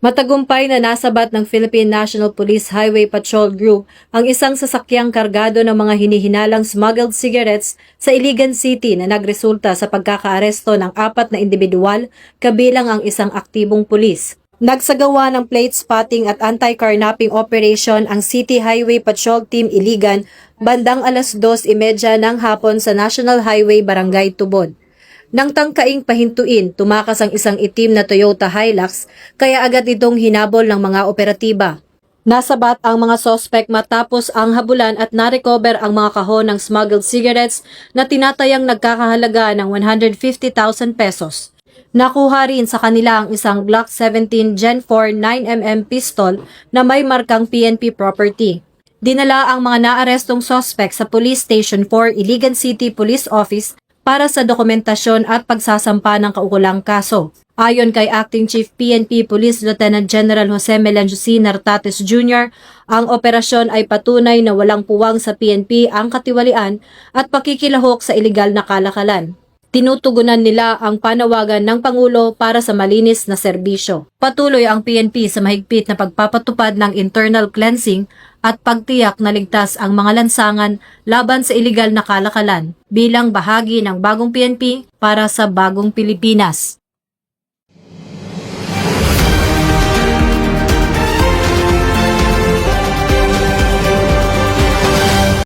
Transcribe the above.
Matagumpay na nasabat ng Philippine National Police Highway Patrol Group ang isang sasakyang kargado ng mga hinihinalang smuggled cigarettes sa Iligan City na nagresulta sa pagkakaaresto ng 4 na individual kabilang ang isang aktibong pulis. Nagsagawa ng plate spotting at anti-carnapping operation ang City Highway Patrol Team Iligan bandang alas 2:30 ng hapon sa National Highway Barangay Tubod. Nang tangkaing pahintuin, tumakas ang isang itim na Toyota Hilux kaya agad itong hinabol ng mga operatiba. Nasabat ang mga sospek matapos ang habulan at narecover ang mga kahon ng smuggled cigarettes na tinatayang nagkakahalaga ng 150,000 pesos. Nakuha rin sa kanila ang isang Glock 17 Gen 4 9mm pistol na may markang PNP property. Dinala ang mga naarestong sospek sa Police Station 4 Iligan City Police Office para sa dokumentasyon at pagsasampa ng kaukulang kaso. Ayon kay Acting Chief PNP Police Lieutenant General Jose Melanio C. Nartates Jr., ang operasyon ay patunay na walang puwang sa PNP ang katiwalian at pakikilahok sa ilegal na kalakalan. Tinutugunan nila ang panawagan ng Pangulo para sa malinis na serbisyo. Patuloy ang PNP sa mahigpit na pagpapatupad ng internal cleansing at pagtiyak na ligtas ang mga lansangan laban sa ilegal na kalakalan bilang bahagi ng bagong PNP para sa bagong Pilipinas.